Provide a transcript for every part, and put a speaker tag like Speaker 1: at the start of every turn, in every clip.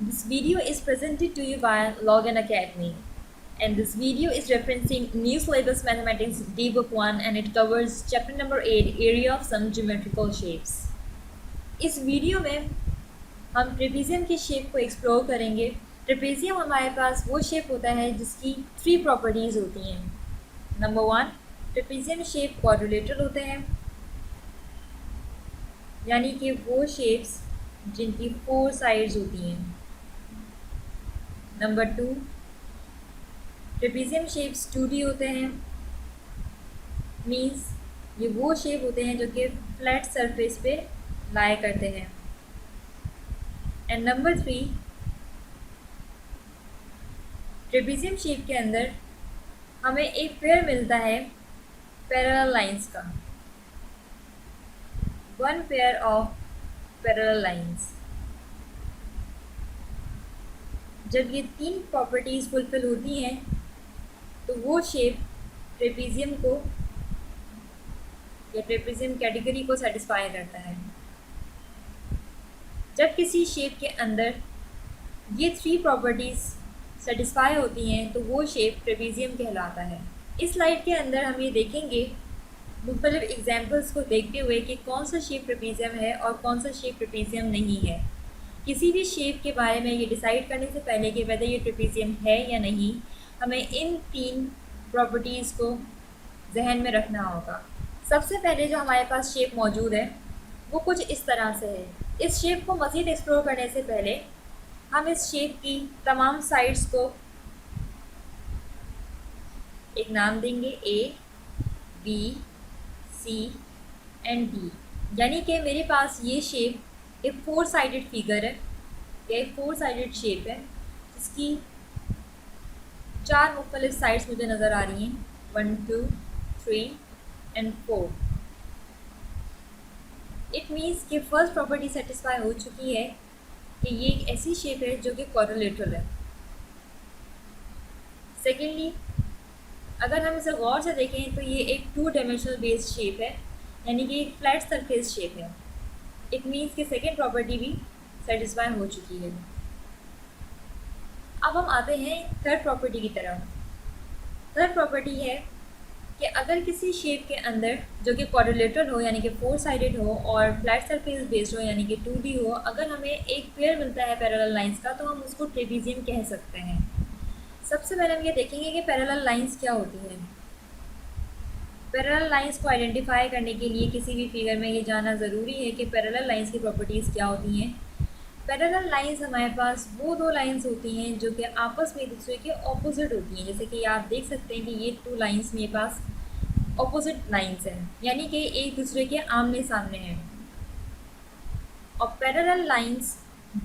Speaker 1: This video is presented to you by Login Academy, and this video is referencing New Syllabus Mathematics D Book 1 and it covers chapter number 8 Area of some Geometrical Shapes. इस video में हम trapezium की shape को explore करेंगे। Trapezium हमारे पास वो shape होता है जिसकी 3 प्रॉपर्टीज़ होती हैं। नंबर 1, ट्रेपेजियम शेप क्वाड्रिलेटरल होते हैं, यानी कि वो शेप्स जिनकी 4 साइड्स होती हैं। नंबर 2, ट्रेपेजियम शेप्स 2D होते हैं, मीन्स ये वो शेप होते हैं जो कि फ्लैट सरफेस पे लाई करते हैं। एंड नंबर 3, ट्रेपेजियम शेप के अंदर हमें एक पेयर मिलता है पैरेलल लाइंस का, one pair of parallel lines. जब ये 3 प्रॉपर्टीज़ फुलफिल होती हैं तो वो शेप ट्रेपेजियम को या ट्रेपेजियम कैटेगरी को सेटिस्फाई करता है। जब किसी शेप के अंदर ये 3 प्रॉपर्टीज़ सेटिस्फाई होती हैं तो वो शेप ट्रेपेजियम कहलाता है। इस स्लाइड के अंदर हम ये देखेंगे मुख्तलिफ एग्जाम्पल्स को देखते हुए कि कौन सा शेप ट्रेपेजियम है और कौन सा शेप ट्रेपेजियम नहीं है। किसी भी शेप के बारे में ये डिसाइड करने से पहले कि वैसे ये ट्रेपेजियम है या नहीं, हमें इन 3 प्रॉपर्टीज़ को जहन में रखना होगा। सबसे पहले जो हमारे पास शेप मौजूद है वो कुछ इस तरह से है। इस शेप को मज़ीद एक्सप्लोर करने से पहले हम इस शेप की तमाम साइड्स को एक नाम देंगे A, B, C and D। यानी कि मेरे पास ये शेप एक 4 साइडेड फिगर है या एक 4 साइडेड शेप है जिसकी 4 मुख्तलिफ साइड्स मुझे नज़र आ रही हैं, 1, 2, 3 एंड 4। इट मीन्स कि फर्स्ट प्रॉपर्टी सेटिस्फाई हो चुकी है कि ये एक ऐसी शेप है जो कि क्वाड्रिलेटरल है। सेकेंडली, अगर हम इसे गौर से देखें तो ये एक 2 डायमेंशनल बेस्ड शेप है, यानी कि एक फ्लैट सरफेस शेप है। इट मीन्स कि सेकेंड प्रॉपर्टी भी सेटिस्फाई हो चुकी है। अब हम आते हैं थर्ड प्रॉपर्टी की तरफ। थर्ड प्रॉपर्टी है कि अगर किसी शेप के अंदर जो कि क्वाड्रिलेटरल हो यानी कि 4 साइडेड हो और फ्लैट सरफेस बेस्ड हो यानी कि 2D हो, अगर हमें एक पेयर मिलता है पैरेलल लाइंस का तो हम उसको ट्रेपेजियम कह सकते हैं। सबसे पहले हम ये देखेंगे कि पैरेलल लाइंस क्या होती है। पैरेलल लाइंस को आइडेंटिफाई करने के लिए किसी भी फिगर में ये जानना ज़रूरी है कि पैरेलल लाइंस की प्रॉपर्टीज़ क्या होती हैं। पैरेलल लाइंस हमारे पास वो 2 लाइंस होती हैं जो कि आपस में एक दूसरे के ऑपोजिट होती हैं। जैसे कि आप देख सकते हैं कि ये 2 लाइंस मेरे पास ऑपोजिट लाइंस हैं, यानी कि एक दूसरे के आमने सामने हैं। और पैरेलल लाइंस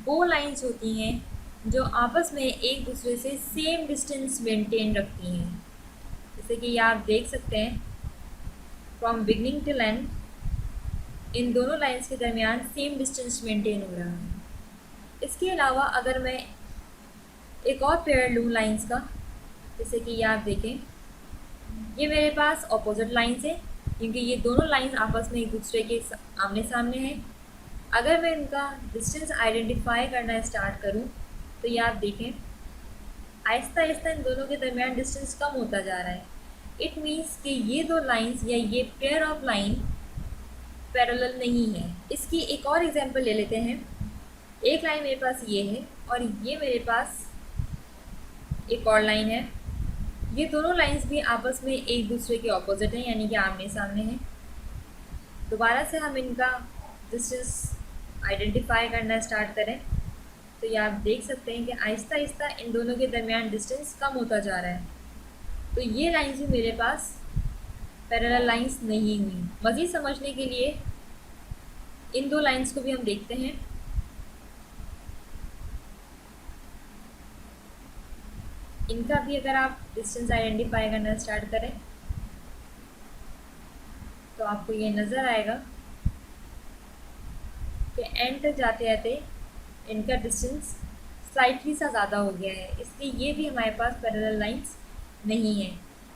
Speaker 1: वो लाइंस होती हैं जो आपस में एक दूसरे से सेम डिस्टेंस मेंटेन रखती हैं। जैसे कि ये आप देख सकते हैं फ्रॉम बिगनिंग टू एंड इन दोनों लाइंस के दरमियान सेम डिस्टेंस मेंटेन हो रहा है। इसके अलावा अगर मैं एक और पेयर लूँ लाइंस का, जैसे कि ये आप देखें, ये मेरे पास ऑपोजिट लाइंस है क्योंकि ये दोनों लाइंस आपस में एक दूसरे के आमने सामने हैं। अगर मैं इनका डिस्टेंस आइडेंटिफाई करना स्टार्ट करूँ तो ये आप देखें आहिस्ता आहिस्ता इन दोनों के दरमियान डिस्टेंस कम होता जा रहा है। इट मीन्स कि ये 2 लाइंस या ये पेयर ऑफ लाइन पैरेलल नहीं है। इसकी एक और एग्जांपल ले लेते हैं। एक लाइन मेरे पास ये है और ये मेरे पास एक और लाइन है। ये दोनों लाइंस भी आपस में एक दूसरे के ऑपोजिट हैं, यानी कि आमने सामने हैं। दोबारा से हम इनका डिस्टेंस आइडेंटिफाई करना स्टार्ट करें तो ये आप देख सकते हैं कि आहिस्ता आहिस्ता इन दोनों के दरमियान डिस्टेंस कम होता जा रहा है। तो ये लाइंस भी मेरे पास पैरेलल लाइंस नहीं हुई। मज़ीद समझने के लिए इन 2 लाइंस को भी हम देखते हैं। इनका भी अगर आप डिस्टेंस आइडेंटिफाई करना स्टार्ट करें तो आपको ये नज़र आएगा कि एंड तक जाते जाते इनका डिस्टेंस स्लाइटली सा ज़्यादा हो गया है, इसलिए ये भी हमारे पास पैरेलल लाइंस नहीं है।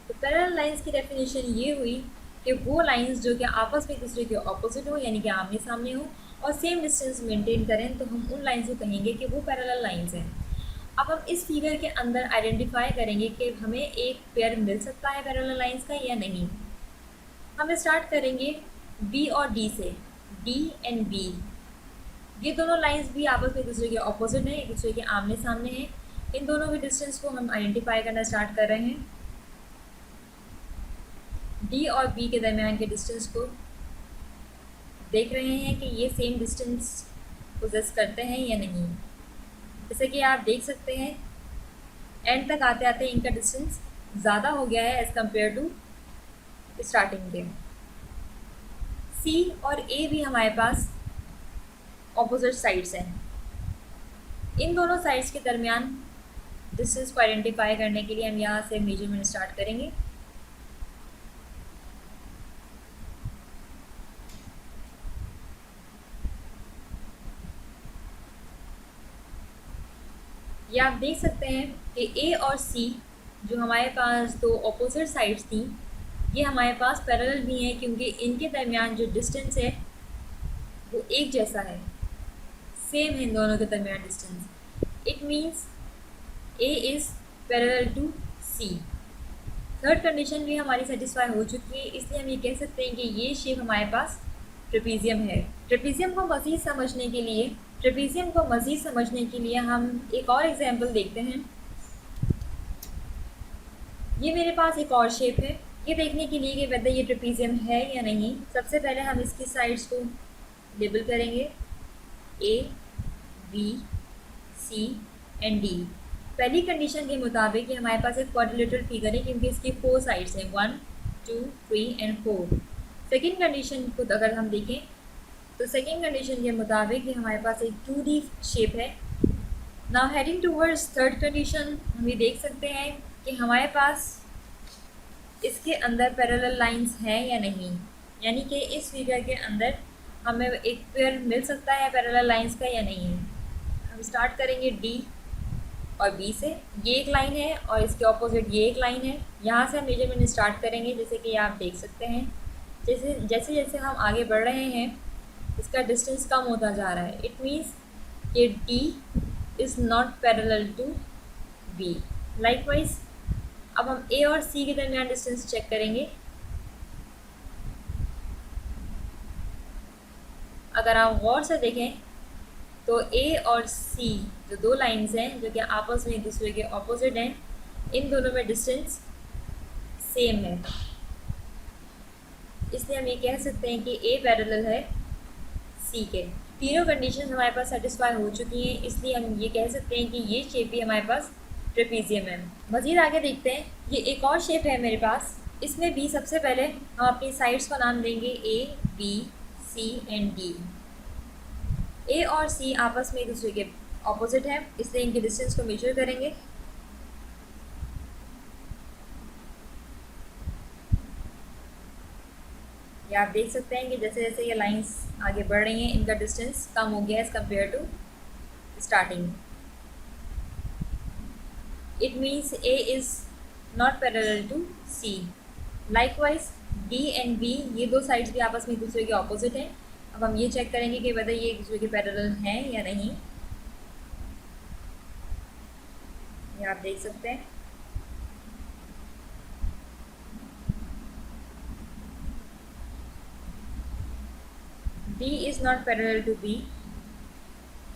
Speaker 1: तो पैरेलल लाइंस की डेफिनेशन ये हुई कि वो लाइंस जो कि आपस में एक दूसरे के ऑपोजिट हो यानी कि आमने सामने हो और सेम डिस्टेंस मेंटेन करें तो हम उन लाइंस को कहेंगे कि वो पैरेलल लाइंस हैं। अब हम इस फिगर के अंदर आइडेंटिफाई करेंगे कि हमें एक पेयर मिल सकता है पैरेलल लाइंस का या नहीं। हम स्टार्ट करेंगे बी और डी से। डी एंड बी, ये दोनों लाइंस भी आपस में एक दूसरे के ऑपोजिट हैं, एक दूसरे के आमने सामने हैं। इन दोनों के डिस्टेंस को हम आइडेंटिफाई करना स्टार्ट कर रहे हैं। डी और बी के दरमियान के डिस्टेंस को देख रहे हैं कि ये सेम डिस्टेंस पोजेस करते हैं या नहीं। जैसे कि आप देख सकते हैं एंड तक आते आते इनका डिस्टेंस ज़्यादा हो गया है एज़ कम्पेयर टू स्टार्टिंग के। सी और ए भी हमारे पास ऑपोजिट साइड्स हैं। इन दोनों साइड्स के दरमियान डिस्टेंस को आइडेंटिफाई करने के लिए हम यहाँ से मेजरमेंट स्टार्ट करेंगे। ये आप देख सकते हैं कि ए और सी जो हमारे पास दो ऑपोजिट साइड्स थी, ये हमारे पास पैरेलल भी हैं क्योंकि इनके दरमियान जो डिस्टेंस है वो एक जैसा है, सेम है इन दोनों के दरमियान distance. It means A is parallel to C. Third condition भी हमारी सेटिस्फाई हो चुकी है, इसलिए हम ये कह सकते हैं कि ये शेप हमारे पास ट्रेपीजियम है। ट्रेपीजियम को मज़ीद समझने के लिए हम एक और एग्जांपल देखते हैं। ये मेरे पास एक और शेप है, ये देखने के लिए कि वेदर ये ट्रेपीजियम है या नहीं। सबसे पहले हम इसकी साइड्स को लेबल करेंगे ए, बी, सी एंड डी। पहली कंडीशन के मुताबिक ये हमारे पास एक क्वाड्रिलेटरल फिगर है क्योंकि इसकी 4 साइड्स हैं, 1, 2, 3 एंड 4। सेकेंड कंडीशन को अगर हम देखें तो सेकेंड कंडीशन के मुताबिक ये हमारे पास एक 2D शेप है। Now heading towards third condition, हम ये देख सकते हैं कि हमारे पास इसके अंदर पैरेलल लाइंस हैं या नहीं, यानी कि इस फिगर के अंदर हमें एक पेयर मिल सकता है पैरेलल लाइंस का या नहीं है। हम स्टार्ट करेंगे डी और बी से। ये एक लाइन है और इसके ऑपोजिट ये एक लाइन है। यहाँ से हम मेजरमेंट स्टार्ट करेंगे। जैसे कि आप देख सकते हैं जैसे जैसे हम आगे बढ़ रहे हैं इसका डिस्टेंस कम होता जा रहा है। इट मीन्स कि D is not parallel to B. Likewise अब हम ए और सी के दरमियान डिस्टेंस चेक करेंगे। अगर आप गौर से देखें तो ए और सी जो दो लाइंस हैं जो कि आपस में एक दूसरे के ऑपोजिट हैं, इन दोनों में डिस्टेंस सेम है। इसलिए हम ये कह सकते हैं कि ए पैरेलल है सी के। तीनों कंडीशन हमारे पास सेटिस्फाई हो चुकी हैं, इसलिए हम ये कह सकते हैं कि ये शेप भी हमारे पास ट्रेपीजियम है। मज़ीद आगे देखते हैं, ये एक और शेप है मेरे पास। इसमें भी सबसे पहले हम अपनी साइड्स का नाम देंगे ए, बी, सी एंड डी। ए और सी आपस में एक दूसरे के ऑपोजिट है, इसलिए इनके डिस्टेंस को मेजर करेंगे। ये आप देख सकते हैं कि जैसे जैसे ये लाइंस आगे बढ़ रही हैं इनका डिस्टेंस कम हो गया as compare to starting. It means A is not parallel to C. Likewise D and B, ये दो साइड्स भी आपस में एक दूसरे के ऑपोजिट हैं। अब हम ये चेक करेंगे कि वैसे ये एक दूसरे के पैरेलल हैं या नहीं। ये आप देख सकते हैं। D is not parallel to B।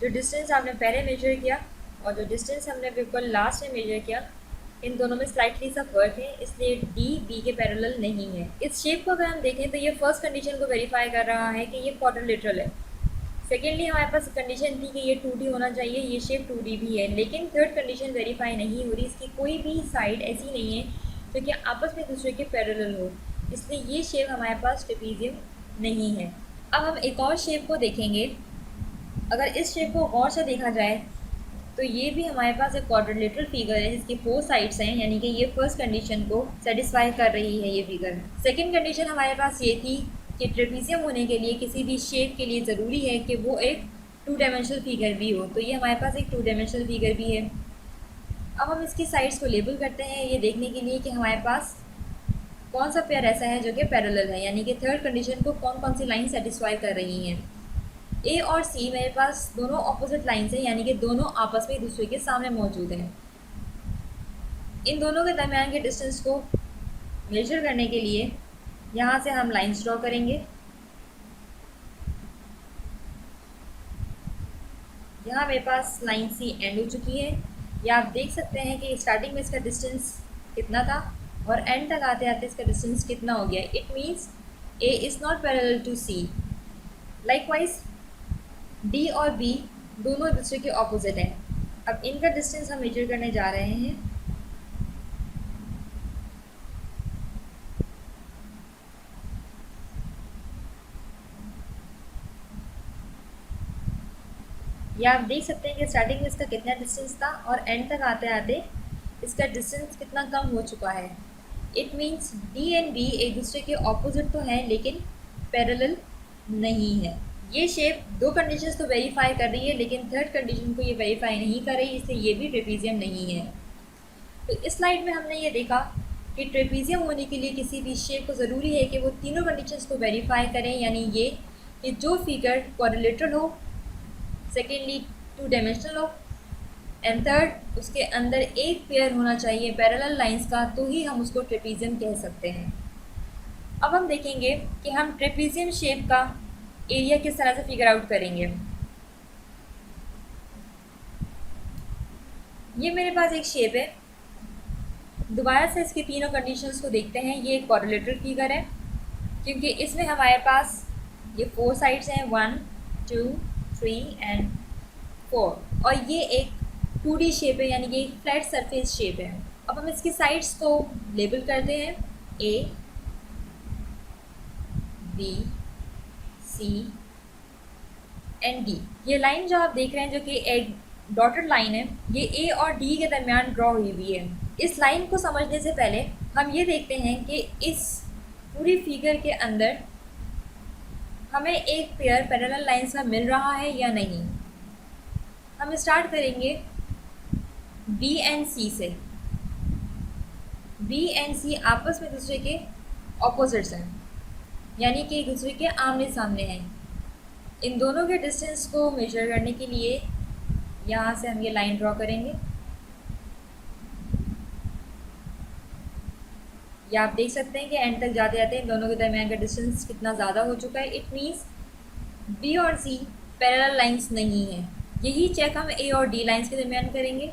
Speaker 1: जो डिस्टेंस आपने पहले मेजर किया और जो डिस्टेंस हमने बिल्कुल लास्ट में मेजर किया, इन दोनों में स्लाइटली सा फर्क है, इसलिए D B के पैरेलल नहीं है। इस शेप को अगर हम देखें तो ये फर्स्ट कंडीशन को वेरीफाई कर रहा है कि ये क्वाड्रिलेटरल है। सेकेंडली हमारे पास कंडीशन थी कि ये 2D होना चाहिए, ये शेप 2D भी है, लेकिन थर्ड कंडीशन वेरीफाई नहीं हो रही। इसकी कोई भी साइड ऐसी नहीं है जो कि आपस में दूसरे के पैरेलल हो, इसलिए ये शेप हमारे पास ट्रेपीजियम नहीं है। अब हम एक और शेप को देखेंगे। अगर इस शेप को गौर से देखा जाए तो ये भी हमारे पास एक क्वाड्रिलेटरल फिगर है जिसकी 4 साइड्स हैं, यानी कि ये फर्स्ट कंडीशन को सेटिस्फाई कर रही है ये फिगर। सेकंड कंडीशन हमारे पास ये थी कि ट्रेपीजियम होने के लिए किसी भी शेप के लिए ज़रूरी है कि वो एक 2 डायमेंशनल फिगर भी हो, तो ये हमारे पास एक 2 डायमेंशनल फिगर भी है। अब हम इसकी साइड्स को लेबल करते हैं ये देखने के लिए कि हमारे पास कौन सा पेयर ऐसा है जो कि पैरेलल है, यानी कि थर्ड कंडीशन को कौन कौन सी लाइन सेटिस्फाई कर रही हैं। ए और सी मेरे पास दोनों ऑपोजिट लाइन्स हैं, यानी कि दोनों आपस में एक दूसरे के सामने मौजूद हैं। इन दोनों के दरमियान के डिस्टेंस को मेजर करने के लिए यहाँ से हम लाइन्स ड्रॉ करेंगे। यहाँ मेरे पास लाइन सी एंड हो चुकी है। या आप देख सकते हैं कि स्टार्टिंग में इसका डिस्टेंस कितना था और एंड तक आते आते इसका डिस्टेंस कितना हो गया। It means A is not parallel to C. Likewise D और बी दोनों एक दूसरे के ऑपोजिट हैं। अब इनका डिस्टेंस हम मेजर करने जा रहे हैं। या आप देख सकते हैं कि स्टार्टिंग में इसका कितना डिस्टेंस था और एंड तक आते आते इसका डिस्टेंस कितना कम हो चुका है। It means D and B एक दूसरे के ऑपोजिट तो हैं लेकिन पैरेलल नहीं है। ये शेप दो कंडीशंस तो वेरीफाई कर रही है, लेकिन थर्ड कंडीशन को ये वेरीफाई नहीं कर रही, इसलिए ये भी ट्रेपीजियम नहीं है। तो इस स्लाइड में हमने ये देखा कि ट्रेपीजियम होने के लिए किसी भी शेप को ज़रूरी है कि वो तीनों कंडीशंस को वेरीफाई करें, यानी ये कि जो फिगर क्वाड्रिलेटरल हो, सेकेंडली टू डायमेंशनल हो, एंड थर्ड उसके अंदर एक पेयर होना चाहिए पैरेलल लाइंस का, तो ही हम उसको ट्रेपीजियम कह सकते हैं। अब हम देखेंगे कि हम ट्रेपीजियम शेप का एरिया किस तरह से फिगर आउट करेंगे। ये मेरे पास एक शेप है। दोबारा से इसकी तीनों कंडीशंस को देखते हैं। ये एक क्वाड्रिलेटरल फिगर है क्योंकि इसमें हमारे पास ये 4 साइड्स हैं, 1 2 3 एंड 4, और ये एक 2D शेप है, यानी कि एक फ्लैट सरफेस शेप है। अब हम इसकी साइड्स को लेबल करते हैं, A B C and D. ये लाइन जो आप देख रहे हैं जो कि एक डॉटेड लाइन है, ये ए और डी के दरमियान ड्रॉ हुई हुई है। इस लाइन को समझने से पहले हम ये देखते हैं कि इस पूरी फिगर के अंदर हमें एक पेयर पैरेलल लाइंस का मिल रहा है या नहीं। हम स्टार्ट करेंगे बी एंड सी से। बी एंड सी आपस में दूसरे के ऑपोजिट्स हैं, यानी कि एक दूसरे के आमने सामने हैं। इन दोनों के डिस्टेंस को मेजर करने के लिए यहाँ से हम ये लाइन ड्रॉ करेंगे। या आप देख सकते हैं कि एंड तक जाते जाते इन दोनों के दरमियान का डिस्टेंस कितना ज़्यादा हो चुका है। इट मीन्स बी और सी पैरेलल लाइंस नहीं है। यही चेक हम ए और डी लाइंस के दरमियान करेंगे।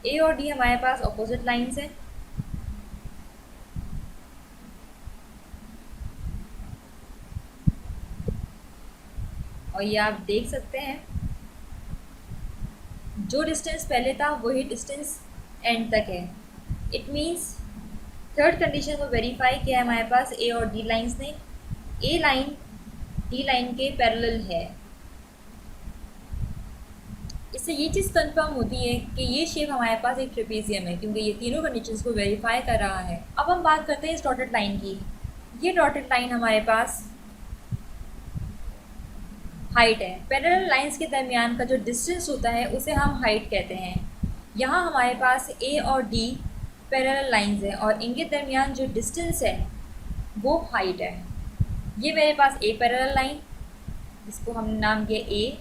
Speaker 1: ए और डी हमारे पास ऑपोजिट लाइंस हैं। और ये आप देख सकते हैं जो डिस्टेंस पहले था वही डिस्टेंस एंड तक है। इट मीन्स थर्ड कंडीशन को वेरीफाई किया हमारे पास ए और डी लाइंस ने। ए लाइन डी लाइन के पैरेलल है। इससे ये चीज़ कंफर्म होती है कि ये शेप हमारे पास एक ट्रेपेजियम है, क्योंकि ये तीनों कंडीशंस को वेरीफाई कर रहा है। अब हम बात करते हैं इस डॉटेड लाइन की। ये डॉटेड लाइन हमारे पास हाइट है। पैरेलल लाइंस के दरमियान का जो डिस्टेंस होता है उसे हम हाइट कहते हैं। यहाँ हमारे पास ए और डी पैरेलल लाइंस हैं और इनके दरमियान जो डिस्टेंस है वो हाइट है। ये मेरे पास ए पैरेलल लाइन, जिसको हमने नाम दिया ए।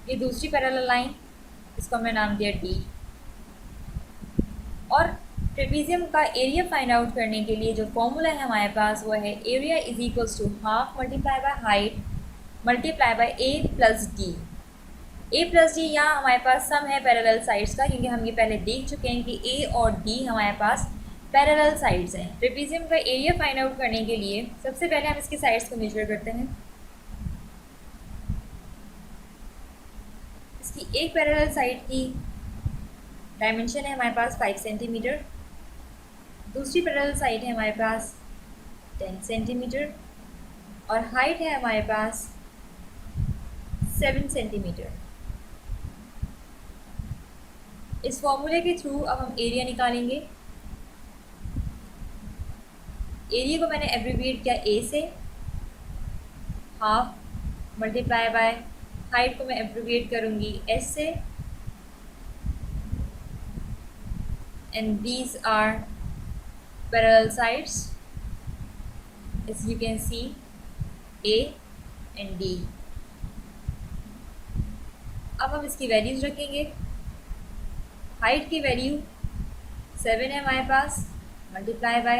Speaker 1: ये दूसरी पैरेलल लाइन, इसको हमने नाम दिया डी। और ट्रेपेजियम का एरिया फाइंड आउट करने के लिए जो फॉर्मूला है हमारे पास वो है area is equals to half multiply by height multiply by A plus D. A plus D यहाँ हमारे पास सम है पैरेलल साइड्स का, क्योंकि हम ये पहले देख चुके हैं कि ए और डी हमारे पास पैरेलल साइड्स हैं। ट्रेपेजियम का एरिया फाइंड आउट करने के लिए सबसे पहले हम इसकी साइड्स को मेजर करते हैं। इसकी एक पैरेलल साइड की डायमेंशन है हमारे पास 5 सेंटीमीटर, दूसरी पैरेलल साइड है हमारे पास 10 सेंटीमीटर और हाइट है हमारे पास 7 सेंटीमीटर। इस फॉर्मूले के थ्रू अब हम एरिया निकालेंगे। एरिया को मैंने एब्रीविएट किया ए से, हाफ मल्टीप्लाई बाय हाइट को मैं एब्रीविएट करूँगी एस से, and these are parallel sides as you can see A and D। अब हम इसकी वैल्यूज़ रखेंगे। हाइट की वैल्यू 7 है हमारे पास, मल्टीप्लाई बाय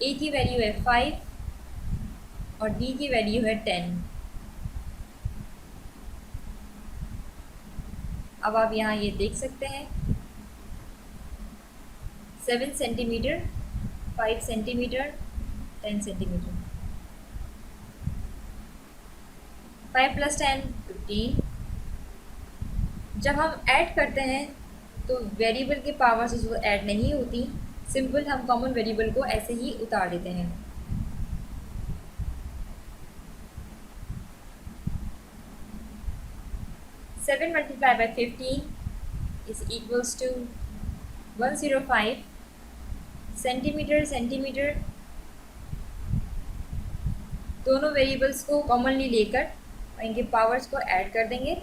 Speaker 1: ए की वैल्यू है 5 और डी की वैल्यू है 10। अब आप यहाँ ये देख सकते हैं 7 सेंटीमीटर, 5 सेंटीमीटर, 10 सेंटीमीटर, 5 + 10 15। जब हम ऐड करते हैं तो वेरिएबल के पावर्स वो ऐड नहीं होती, सिंपल हम कॉमन वेरिएबल को ऐसे ही उतार देते हैं। Seven multiply by 15 is equals to 105 centimetre centimetre. दोनों वेरिएबल्स को कॉमनली लेकर और इनके पावर्स को ऐड कर देंगे।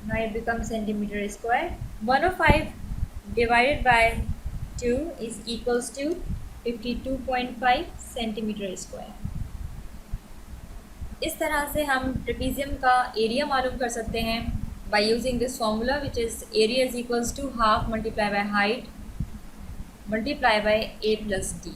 Speaker 1: Now it becomes centimeter square। 105 divided by 2 is equals to 52.5 centimetre square. इस तरह से हम ट्रेपेजियम का एरिया मालूम कर सकते हैं by using this formula, which is area is equals to half multiplied by height multiplied by a plus d।